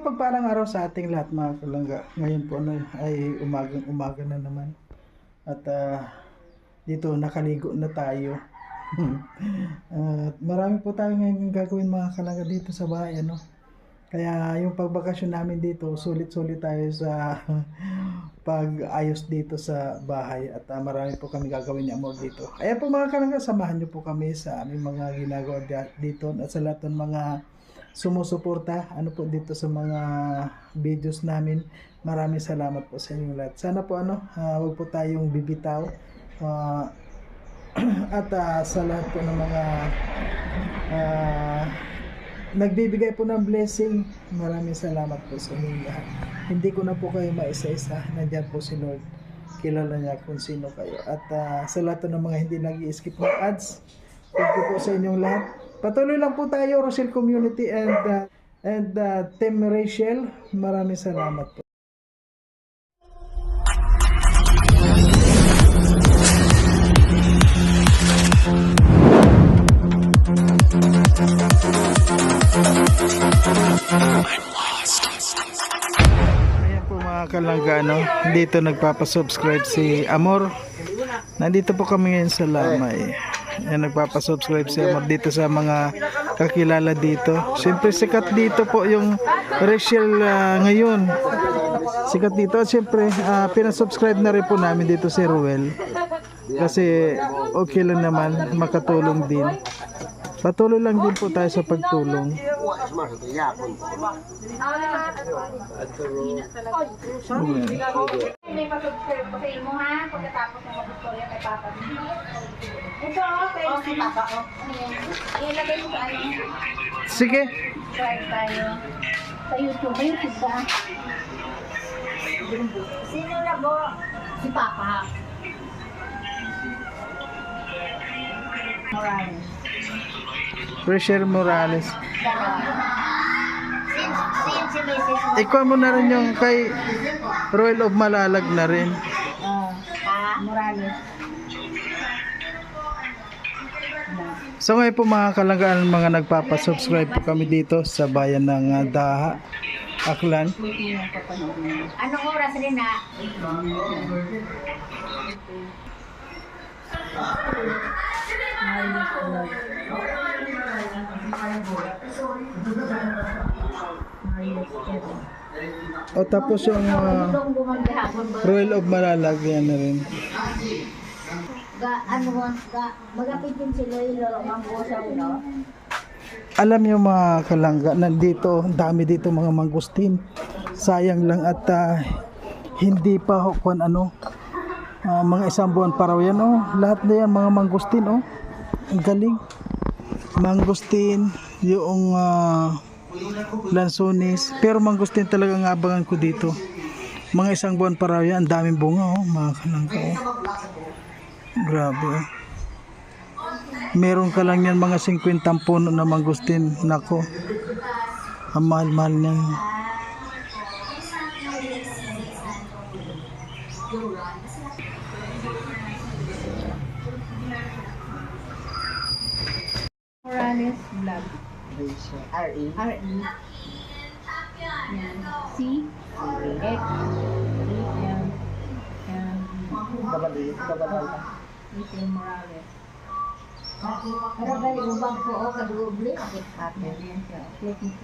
mapagpalang araw sa ating lahat mga kalangga. Ngayon po ay umaga na naman. At dito nakaligo na tayo. At marami po tayo ngayon gagawin mga kalangga dito sa bahay. Kaya yung pagbakasyon namin dito, sulit-sulit tayo sa pag-ayos dito sa bahay. At marami po kami gagawin ni Amor dito. Kaya po mga kalangga, samahan nyo po kami sa aming mga ginagawa dito at sa lahat ng mga sumusuporta po dito sa mga videos namin. Maraming salamat po sa inyong lahat. Sana po wag po tayong bibitaw at sa lahat po ng mga nagbibigay po ng blessing. Maraming salamat po sa inyong lahat. Hindi ko na po kayo maisa-isa. Nandiyan po si Lord. Kilala niya kung sino kayo. At sa lahat ng mga hindi nag-i-skip ng ads, thank you po sa inyong lahat. Patuloy lang po tayo, Rochelle Community and Team Rachel. Maraming salamat po. Ayan po mga kalangga, dito nagpapasubscribe si Amor. Nandito po kami ngayon sa Lamay. Yan, nagpapasubscribe si Amor dito sa mga kakilala dito. Siyempre sikat dito po yung Rachel ngayon. Sikat dito. At siyempre pinasubscribe na rin po namin dito si Ruel. Kasi okay lang naman, makatulong din. Patuloy lang din po tayo sa pagtulong. May pasubscribe ko sa imo ha, pagkatapos ng mag-tutorial kay Papa. Ito, kay Papa ko. Ilagay mo sa ano. Sige. Subscribe tayo sa YouTube. May YouTube ba? Sino na po? Si Papa. Morales. Rachel Morales. Si Mrs. Ikaw mo na rin yung kay Royal of Malalag na rin. Morales. So ngayon po mga kalanggaan, mga nagpapasubscribe po kami dito sa bayan ng Daha, Aklan. Anong oras rin na? O tapos yung Royal of Malalag, yan na rin. Magapitin sila yung manggusaw, no? Alam niyo mga kalangga, nandito, dami dito mga mangustin. Sayang lang at hindi pa mga isang buwan pa raw yan. Lahat na yan mga mangustin. Ang galing. Mangustin, yung lansones. Pero mangustin talaga ang abangan ko dito. Mga isang buwan pa raw yan. Ang daming bunga mga kalangga. Grabe. Meron ka lang yan mga 50 puno na mangustin. Nako. Ang mahal-mahal niyan. Morales Vlog. R.E. R.E. Yan. C. X. E.M. Rachel Morales. Pero dahil ubang po o kaduble. Atin yan siya. Click niya.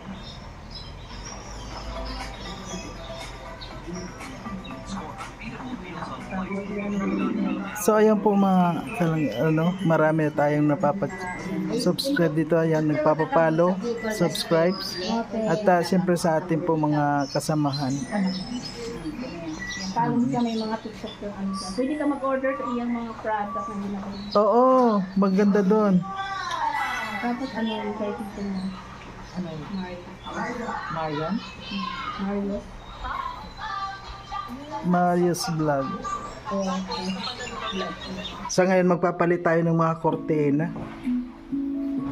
So ayan po mga marami tayong napapag-subscribe dito. Ayan, nagpapapalo, subscribe. At siyempre sa ating po mga kasamahan. Follow mo siya, may mga TikTok yung ano siya. Pwede ka mag-order sa iyang mga product na ginagawa. Oo, maganda doon. Tapos ano yung kay Tito mo? Ano? Marian? Mario. Marius Vlog. Sa ngayon magpapalit tayo ng mga kortina.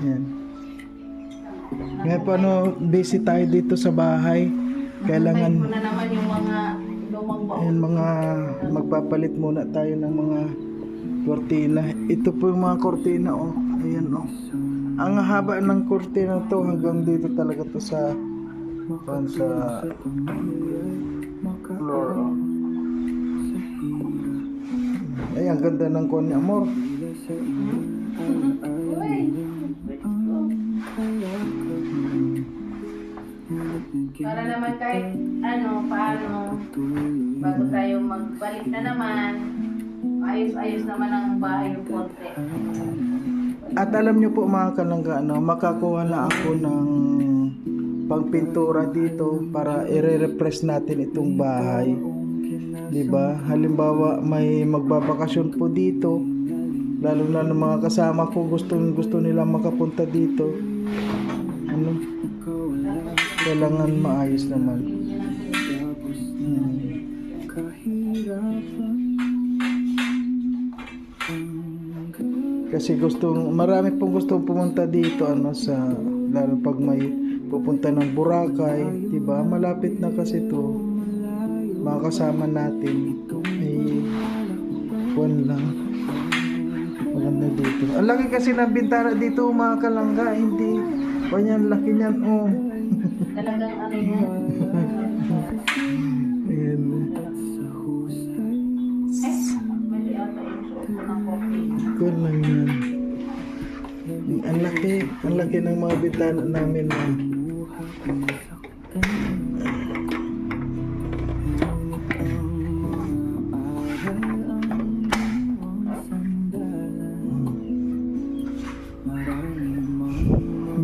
Yan. Ngayon po busy tayo dito sa bahay. Kailangan na naman yung mga lumang baon. mga magpapalit muna tayo ng mga kortina. Ito po yung mga kortina Ayan Ang haba ng kortina to hanggang dito talaga to sa Doon sa floor. Ay, ang ganda ng kon niya, amor. Para naman kahit paano, bago tayo magbalik na naman, ayos-ayos naman ang bahay yung konti. At alam niyo po mga kalangga, makakuha na ako ng pangpintura dito para i-refresh natin itong bahay. 'Di ba? Halimbawa may magbabakasyon po dito, lalo na ng mga kasama ko gusto nila makapunta dito. Kailangan maayos naman. Kasi marami pong gustong pumunta dito lalo pag may pupunta ng Boracay, 'di ba? Malapit na kasi to. Mga kasama natin ay lang. Maganda dito. Ang laki kasi ng bintana dito mga kalangga, hindi ganyan laki niyan, oh. Talagang yan. Ayan. Mali ata yung suot ko ng coffee. Good lang yan. Ang laki ng mga bintana namin.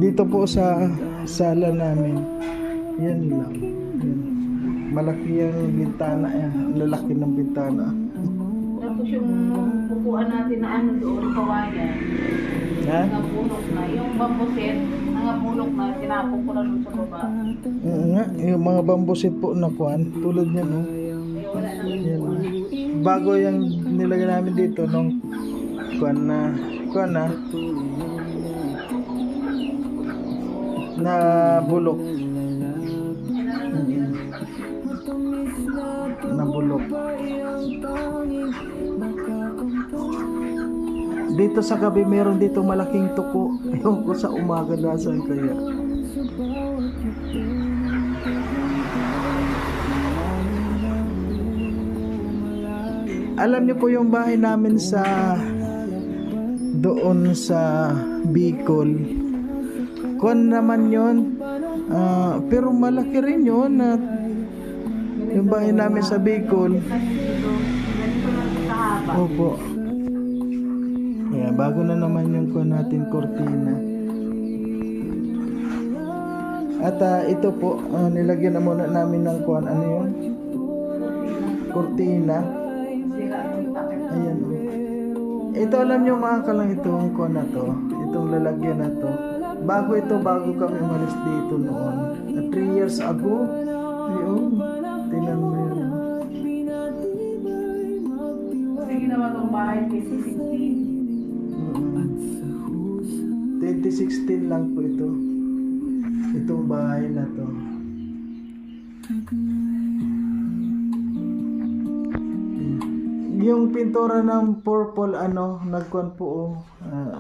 Dito po sa sala namin, yan lang. Yan. Malaki yung bintana, lalaki ng bintana. Tapos yung pupuan natin na doon, kawayan. Ha? Nangapulok na. Yung bambuset, nangapulok na, tinapon ko na doon sa baba. Nga, yung mga bambusit po na kuan, tulad niyan, oh. Kaya wala na. Yan. Bago yung nilagay namin dito nung kuan na bulok. Na bulok. Dito sa gabi meron dito malaking tuko. Ewan ko sa umaga nasaan kaya. Alam niyo po yung bahay namin doon sa Bicol. Kuan naman yon, pero malaki rin yon at yung bahay namin sa Bicol. Opo. Yeah, bago na naman yung kuan natin kortina. At ito po, nilagyan na muna namin ng kuan, ano yun? Kortina. Ayan. Ito alam nyo mga kalang itong kuan na to, itong lalagyan na to. Bago kami umalis dito noon. 3 years ago. Ayun. Tingnan mo yun. Kasi ginawa itong bahay 2016. 2016 lang po ito. Itong bahay na to. Yung pintura ng purple nagkuan po, oh.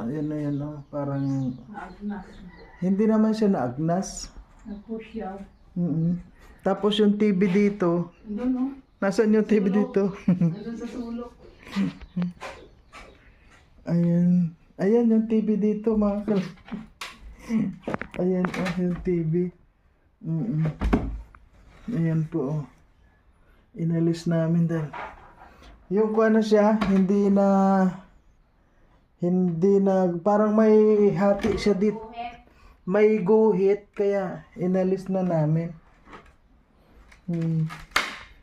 Ayan na yan, oh. Parang Naagnas. hindi naman siya naagnas. Nag-push yan. Tapos yung TV dito, Doon, no? nasaan yung TV dito? Doon sa sulok. Ayan. Ayan yung TV dito, mga Ayan, yung TV. Ayan po, oh. Inalis namin dahil yung kuha na siya, hindi na parang may hati siya dito. May guhit, kaya inalis na namin.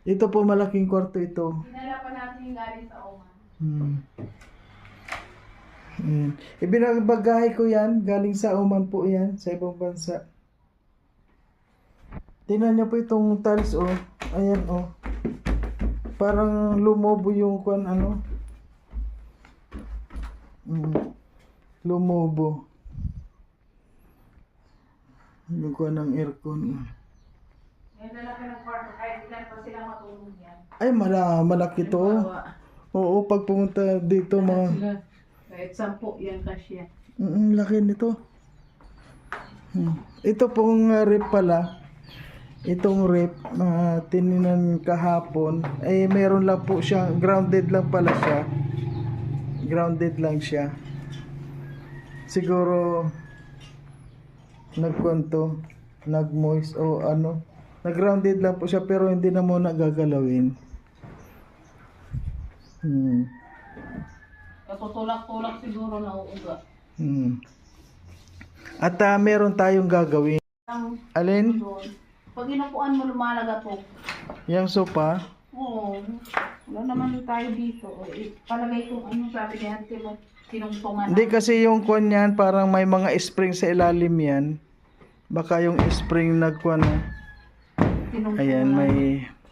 Ito po malaking kwarto ito. Dinala pa natin yung galing sa Oman. Ibinabagahe ko yan, galing sa Oman po yan, sa ibang bansa. Tingnan niyo po itong tiles, oh. Ayan, oh. Parang lumobo yung kuan, lumobo. Yung kuan ng aircon. Ngayon lalaki ng kwarto, kahit ilan pa sila matulog yan. Ay, malaki to. Oo, pag pumunta dito, mga... Kahit 10 yan kasya. Laki nito. Ito pong rep pala. itong rep, tininan kahapon, meron lang po siya, grounded lang pala siya. Grounded lang siya. Siguro, nagkwento, nag-moist o ano. Nag-grounded lang po siya pero hindi na muna gagalawin. Tutulak-tulak siguro na uuga. At meron tayong gagawin. Alin? Doon. Pag inupuan mo lumalagatog. Yung sopa? Oo. Wala naman tayo dito. Palagay kong ano sabi ni Ate mo, tinungtungan. Hindi kasi yung kwan yan, parang may mga spring sa ilalim yan. Baka yung spring nagkwan na. Ayan,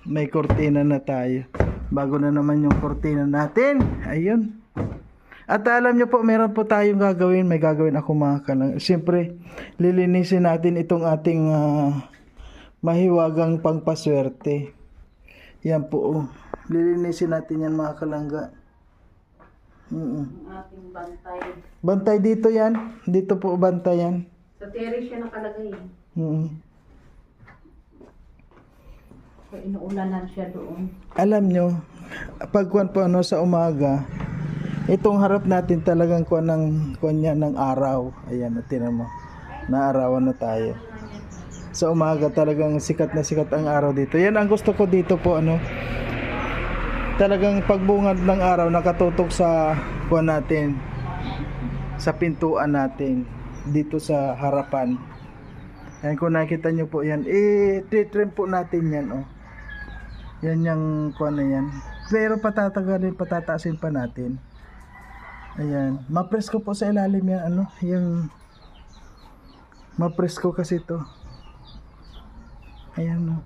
may kortina na tayo. Bago na naman yung kortina natin. Ayun. At alam nyo po, meron po tayong gagawin. May gagawin ako mga kalang. Siyempre, lilinisin natin itong ating mahiwagang pangpaswerte. Yan po. Oh. Lilinisin natin yan mga kalangga. Ating bantay. Bantay dito yan. Dito po bantay yan. Sa terrace siya nakalagay. Kaya inuulanan siya doon. Alam nyo, pagkuhan po ano sa umaga, itong harap natin talagang kuhan ng araw. Ayan, tinan mo. Naarawan na tayo. Sa umaga talagang sikat na sikat ang araw dito. Yan ang gusto ko dito po ano. Talagang pagbungad ng araw nakatutok sa kuhan natin. Sa pintuan natin dito sa harapan. Ayan, kung nakita nyo po yan, titrim po natin yan oh. Yan yung kuhan na yan. Pero patataasin pa natin. Ayan, mapresko po sa ilalim yan ano, yung mapresko kasi ito. Ayan no.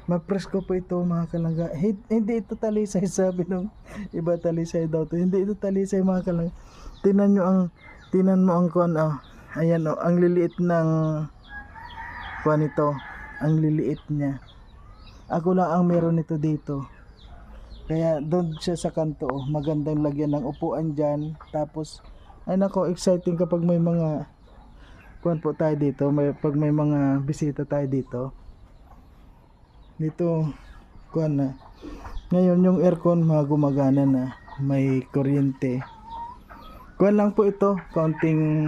Mapresko po ito mga kalangga. Hindi ito talisay, sabi nung iba, talisay daw to. Hindi ito talisay mga kalangga. Tinan mo ang kuan oh. Ayan oh, ang liliit ng kuan ito. Ang liliit niya. Ako lang ang meron nito dito. Kaya doon siya sa kanto, oh. Magandang lagyan ng upuan dyan. Tapos, ay nako, exciting kapag may mga kuwan po tayo dito. Pag may mga bisita tayo dito. Dito, kuwan na. Ngayon, yung aircon gumagana na. May kuryente. Kuwan lang po ito. Kaunting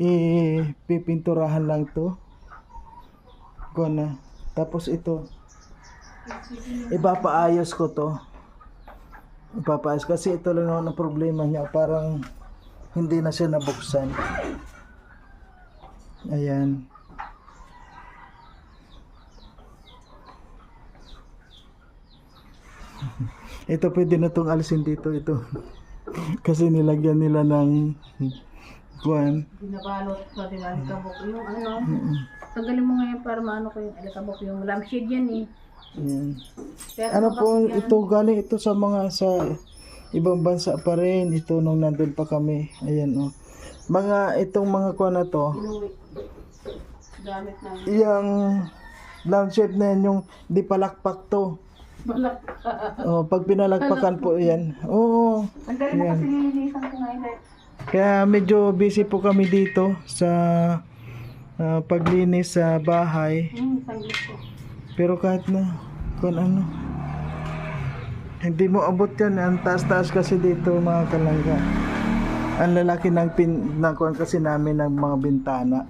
ipipinturahan lang to. Kuwan na. Tapos ito. Ipapaayos ko to. Ipapaayos kasi ito lang naman ang problema niya, parang hindi na siya nabuksan. Ayan. Ito pwede na itong alisin dito ito. Kasi nilagyan nila ng kuwan. Binabalot sa alikabok. Yung ano, tanggalin mo ngayon para maano ko yung alikabok. Yung lampshade yan eh. Ayan. Ano po ito, galing ito sa mga sa ibang bansa pa rin. Ito nung nandun pa kami. Ayan oh. Mga itong mga kuha na to. Gamit na. Yung lampshade na yan, yung di palakpak to. Oh, pag pinalagpakan po yan. Oo. Tanggalin mo kasi nililisan ko ngayon. Kaya medyo busy po kami dito sa paglinis sa bahay. Sanggit ko. Pero kahit na kung ano, hindi mo abot yan. Ang taas-taas kasi dito mga kalangga. Ang lalaki ng kuhan kasi namin ng mga bintana.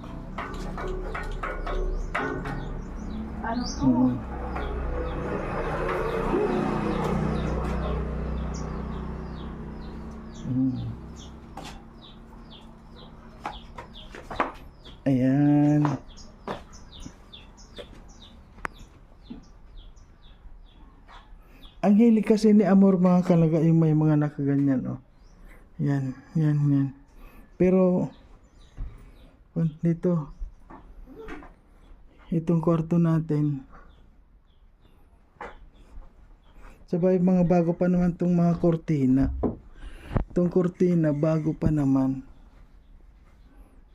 Ano to? Ayan. Ang hilig kasi ni Amor mga kalangga yung may mga nakaganyan oh. Yan. Pero dito itong kwarto natin. Sabay mga bago pa naman itong mga kortina. Itong kortina bago pa naman.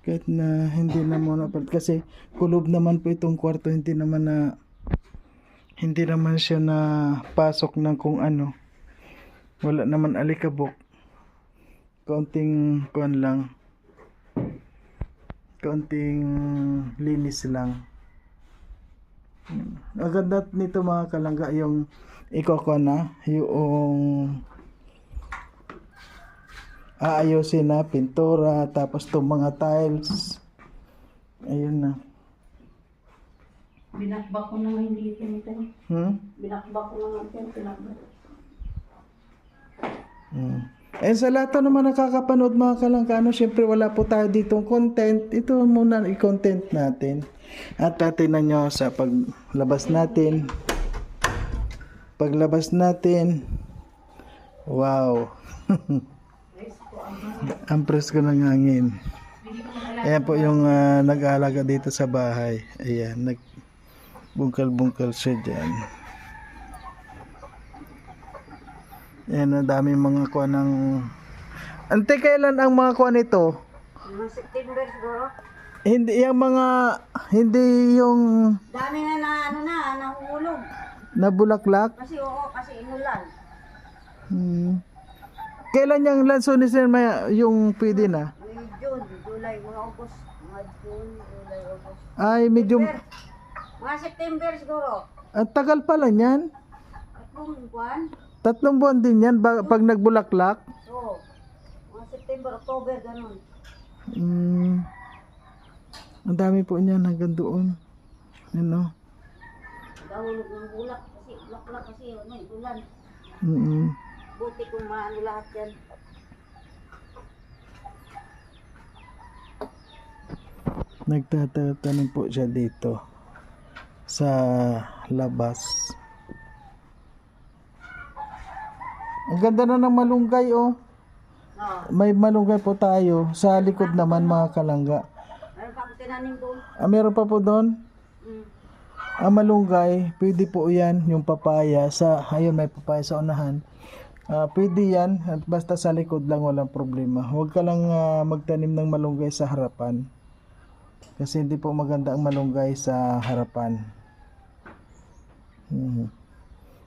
Kahit na hindi na muna kasi kulob naman po itong kwarto, hindi naman siya na pasok ng kung ano. Wala naman alikabok. Kaunting kuan lang. Kaunting linis lang. Ang ganda nito mga kalangga, yung ikoko na, yung aayusin na, pintura, tapos itong mga tiles. Ayun na. Binakbak ko naman hindi ito. Binakbak ko naman ito. Pinakbak. Eh sa lahat naman nakakapanood mga kalangga, syempre wala po tayo ditong content. Ito muna i-content natin. At tinan nyo sa paglabas natin. Paglabas natin. Wow. Ang presko ng hangin. Ayan po yung nag-aalaga dito sa bahay. Ayan, nagbungkal-bungkal siya dyan. Ayan, ang daming mga kuha ng... Ante, kailan ang mga kuha nito? Mga September siguro. Hindi, yung mga... Hindi yung... Dami na nahuhulog. Nabulaklak? Kasi kasi inulan. Kailan yung lansones na may, yung pwede na? May June, July, mga August. Mga June, July, August. Ay, medyo... Mga September siguro. Ang tagal pala niyan. Tatlong buwan. 3 buwan din yan pag nagbulaklak. Oo. Mga September, October, ganun. Ang dami po niyan hanggang doon. Ano? Dahulog ng bulak kasi, bulak kasi, ulan. Buti kung maano lahat yan. Nagtatanong po siya dito sa labas. Ang ganda na ng malunggay oh. May malunggay po tayo sa likod naman mga kalangga. Meron pa ako tinanim doon. Meron pa po doon? Ang malunggay, pwede po yan, yung papaya sa, ayun may papaya sa unahan. Pwede yan, at basta sa likod lang walang problema. Huwag ka lang magtanim ng malunggay sa harapan. Kasi hindi po maganda ang malunggay sa harapan.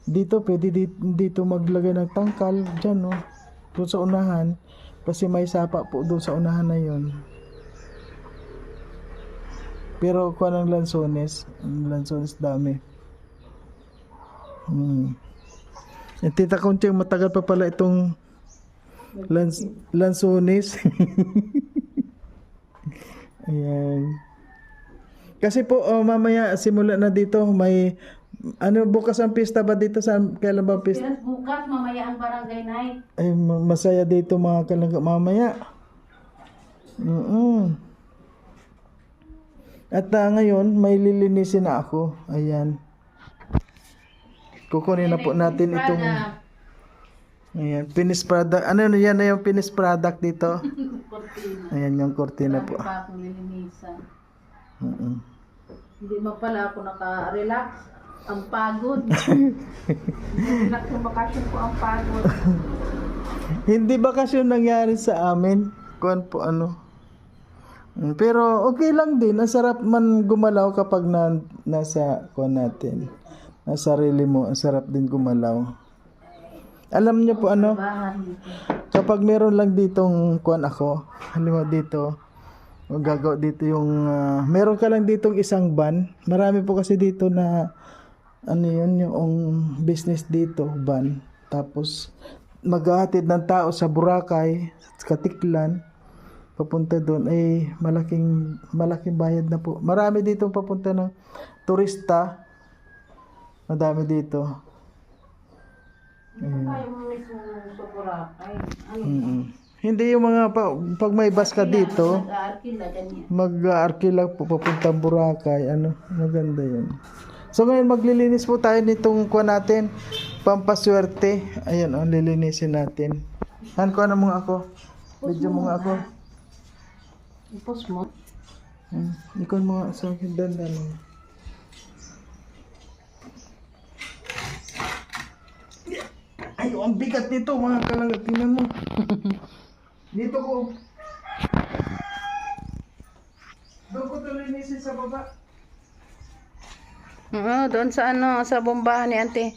Dito, pwede dito maglagay ng tangkal, dyan oh. Doon sa unahan, kasi may sapa po doon sa unahan na yun. Pero kuha ng lansones dami. Tita Concheng, matagal pa pala itong lansones. Ayan. Kasi po mamaya simula na dito may bukas ang pista ba dito sa kailan ba pista? Bukas mamaya ang barangay night. Ay masaya dito mga kalangga mamaya. At ngayon may lilinisin na ako. Ayan. Kukunin na po natin itong ayan, finished product. Ano yan na yung finished product dito? Ayan yung kortina po. Pa akong lilinisan. Hindi man pala ako naka-relax. Ang pagod. Relax ng bakasyon ko ang pagod. Hindi bakasyon nangyari sa amin. Kuan po ano. Pero okay lang din. Ang sarap man gumalaw kapag nasa kuan natin. Nasa sarili mo. Ang sarap din gumalaw. Alam niyo po ano. Kapag meron lang ditong kuan ako. Halimbawa dito. Gagawa dito yung meron ka lang ditong isang van. Marami po kasi dito na ano yun yung business dito, van. Tapos maghahatid ng tao sa Boracay, sa Katiklan, papunta doon ay malaking bayad na po. Marami dito papunta ng turista. Madami dito. Tayo mo mismo sa Boracay. Hindi yung mga pag may bus ka dito, Mag-aarkila ganyan. mag-aarkila po papuntang Boracay, maganda yun. So ngayon maglilinis po tayo nitong kuha natin, pampaswerte. Ayan lilinisin natin. Han, kuha na mga ako. Video mo nga ako. Ipos mo. Ikaw mga sa akin, dandan mo. Ay, ang bigat nito mga kalangga. Tingnan mo. Dito ko. Doon ko ito linisin sa baba. Doon sa sa bombahan ni Ante.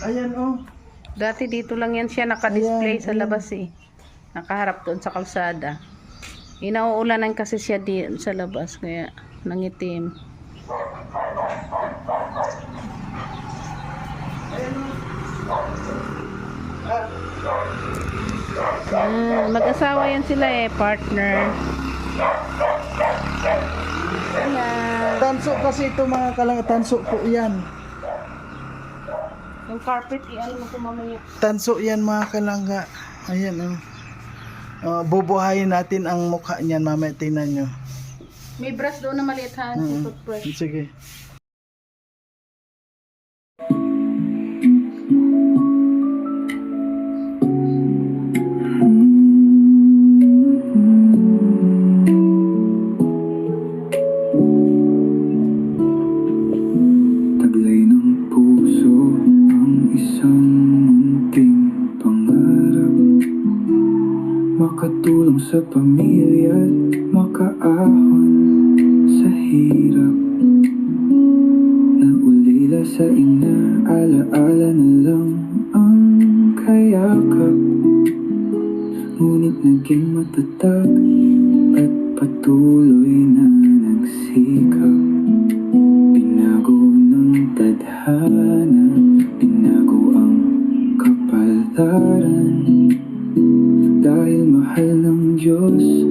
Ayan Dati dito lang yan siya naka-display sa labas eh. Nakaharap doon sa kalsada. Inauulanan kasi siya sa labas kaya nangitim. Mag-asawa yan sila partner. Ayan. Tanso kasi ito mga kalangga, tanso po yan. Yung carpet, i-ano mo ito mamaya. Tanso yan mga kalangga. Ayan bubuhayin natin ang mukha niyan mamaya, tingnan nyo. May brush doon na maliit ha, toothbrush. Sige. Taglay ng puso ang isang munting pangarap, makatulong sa pamilya at makaahon sa hirap. Naulila sa ina, alaala na lang ang kayakap, ngunit naging matatag at patuloy na nagsikap. Binago ng tadhana, binago ang kapalaran. Dahil mahal ng Diyos,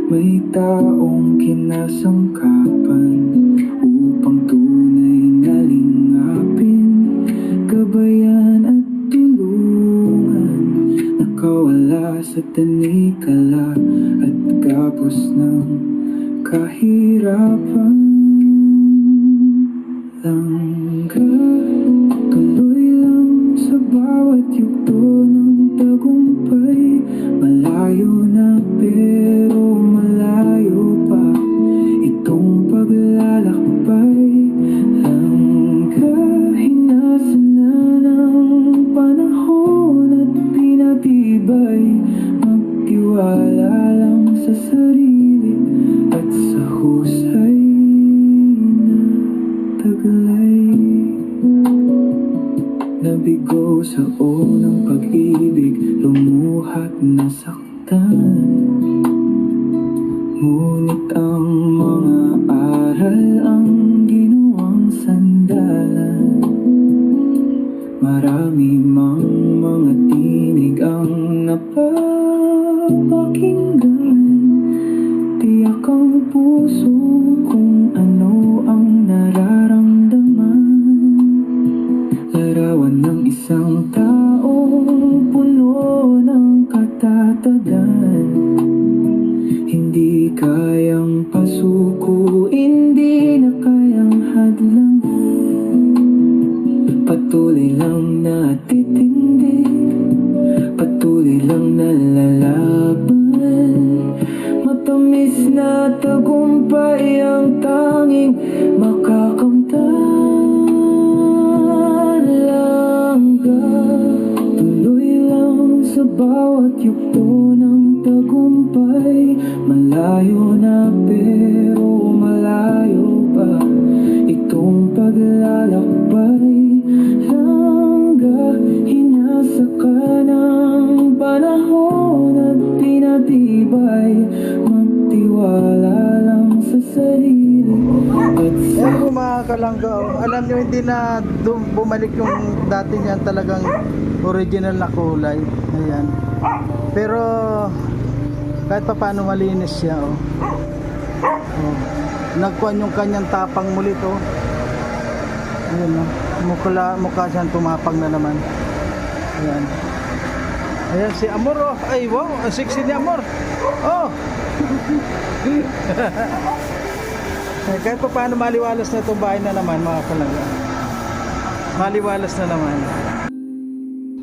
may taong kinasangkapan upang tunay na lingapin, gabayan at tulungan. Nakawala sa tanikala at gapos ng kahirapan. Langga, tuloy lang sa bawat yugto ng tagumpay. Malayo na pero malayo pa itong paglalakbay. Langga, hinasa na ng panahon at pinatibay. Magtiwala lang sa sarili at sa husay na taglay. Nabigo sa unang pag-ibig, lumuhat na saktan. Ngunit ang mga aral ang ginawang sandalan. Marami mang mga tinig ang napapakinggan. Tiyak ang puso kung ano ang nararamdaman. Larawan ng isang taong puno ng katatagan. Hindi kayang pasuko, hindi na kayang hadlangan. Patuloy lang natitindig, patuloy lang nalalaban. Matamis na tagumpay ang tanging makakamtan. Langga, tuloy lang sa bawat yugto ng tagumpay. Malayo na pero malayo pa itong paglalakbay. Langga, hinasa ka ng panahon at pinatibay. Magtiwala lang sa sarili at sa Yan po mga kalangga, alam nyo hindi na bumalik yung dati niyan talagang original na kulay. Ayan. Pero kahit pa paano malinis siya nagkuhan yung kanyang tapang muli Ayan mukha siyang tumapang na naman. Ayan. Ayan si Amor ay wow, ang sexy ni Amor. Kahit pa paano maliwalas na itong bahay na naman mga kalangga. Maliwalas na naman.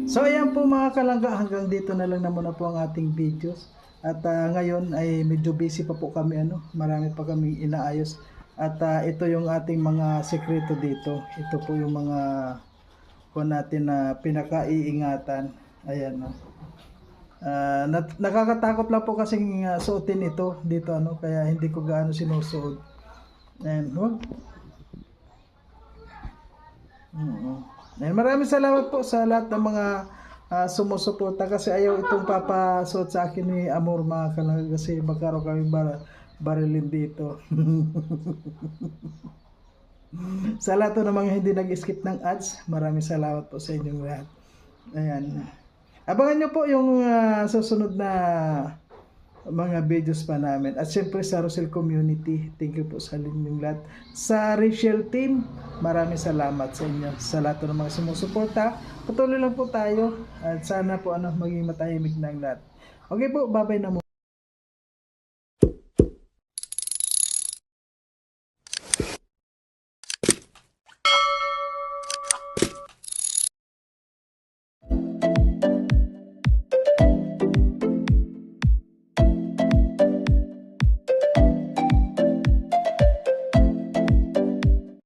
So ayan po mga kalangga, hanggang dito na lang naman na po ang ating videos. At ngayon ay medyo busy pa po kami, marami pa kaming inaayos. At ito yung ating mga sekreto dito. Ito po yung mga natin na pinakaiingatan. Ayan nakakatakot lang po kasing suotin ito dito kaya hindi ko gaano sinusuot. And maraming salamat po sa lahat ng mga sumusuporta kasi ayaw itong papasuot sa akin ni Amor mga kalangga kasi magkaroon kami barilin dito. Sa lahat po ng mga hindi nag-skip ng ads, maraming salamat po sa inyong lahat. Ayan. Abangan nyo po yung susunod na mga videos pa namin. At syempre sa Rosel Community, thank you po sa inyong lahat. Sa Rachel Team, maraming salamat sa inyo. Sa lahat ng mga sumusuporta, patuloy lang po tayo. At sana po maging matahimik na ang lahat. Okay po, bye-bye na muna.